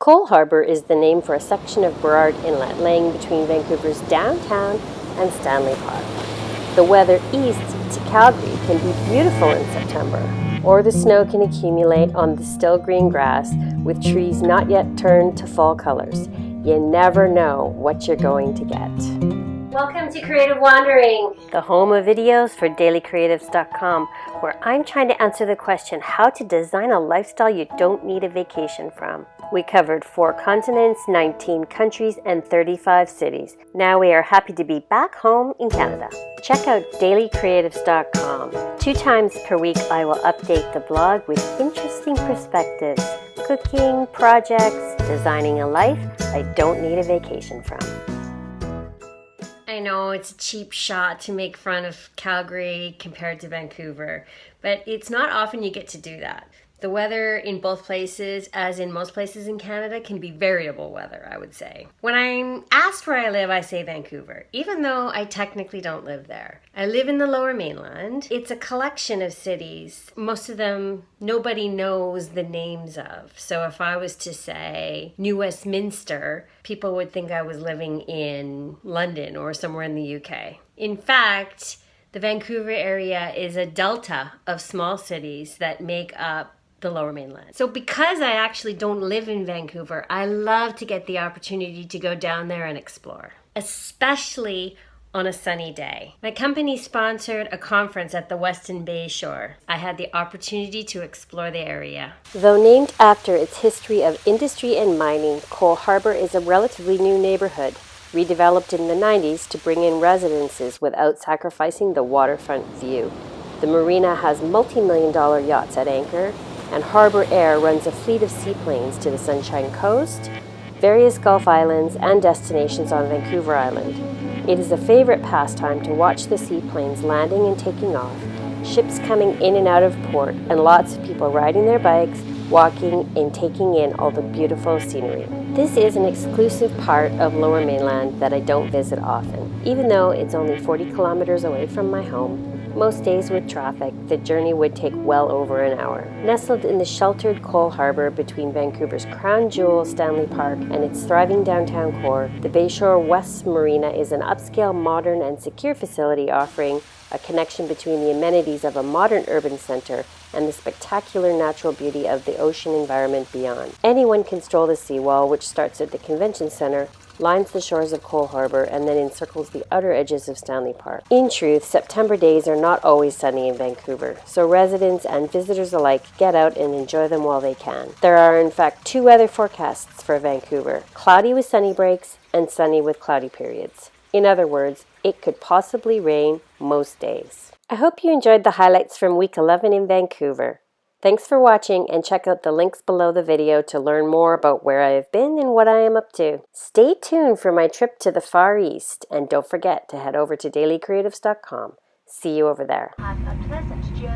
Cole Harbour is the name for a section of Burrard Inlet laying between Vancouver's downtown and Stanley Park. The weather east to Calgary can be beautiful in September, or the snow can accumulate on the still green grass with trees not yet turned to fall colors. You never know what you're going to get. Welcome to Creative Wandering, the home of videos for dailycreatives.com, where I'm trying to answer the question how to design a lifestyle you don't need a vacation from. We covered 4 continents, 19 countries, and 35 cities. Now we are happy to be back home in Canada. Check out dailycreatives.com. 2 times per week I will update the blog with interesting perspectives, cooking, projects, designing a life I don't need a vacation from. I know it's a cheap shot to make fun of Calgary compared to Vancouver, but it's not often you get to do that. The weather in both places, as in most places in Canada, can be variable weather, I would say. When I'm asked where I live, I say Vancouver, even though I technically don't live there. I live in the Lower Mainland. It's a collection of cities. Most of them nobody knows the names of. So if I was to say New Westminster, people would think I was living in London or somewhere in the UK. In fact, the Vancouver area is a delta of small cities that make up the Lower Mainland. So because I actually don't live in Vancouver, I love to get the opportunity to go down there and explore, especially on a sunny day. My company sponsored a conference at the Weston Bay Shore. I had the opportunity to explore the area. Though named after its history of industry and mining, Cole Harbour is a relatively new neighborhood, redeveloped in the 90s to bring in residences without sacrificing the waterfront view. The marina has multi-million-dollar yachts at anchor, and Harbour Air runs a fleet of seaplanes to the Sunshine Coast, various Gulf Islands, and destinations on Vancouver Island. It is a favorite pastime to watch the seaplanes landing and taking off, ships coming in and out of port, and lots of people riding their bikes, walking, and taking in all the beautiful scenery. This is an exclusive part of Lower Mainland that I don't visit often. Even though it's only 40 kilometers away from my home, most days with traffic, the journey would take well over an hour. Nestled in the sheltered Cole Harbour between Vancouver's crown jewel, Stanley Park, and its thriving downtown core, the Bayshore West Marina is an upscale, modern, and secure facility offering a connection between the amenities of a modern urban center and the spectacular natural beauty of the ocean environment beyond. Anyone can stroll the seawall, which starts at the convention center, lines the shores of Cole Harbour, and then encircles the outer edges of Stanley Park. In truth, September days are not always sunny in Vancouver, so residents and visitors alike get out and enjoy them while they can. There are in fact 2 weather forecasts for Vancouver: cloudy with sunny breaks and sunny with cloudy periods. In other words, it could possibly rain most days. I hope you enjoyed the highlights from week 11 in Vancouver. Thanks for watching, and check out the links below the video to learn more about where I have been and what I am up to. Stay tuned for my trip to the Far East, and don't forget to head over to dailycreatives.com. See you over there.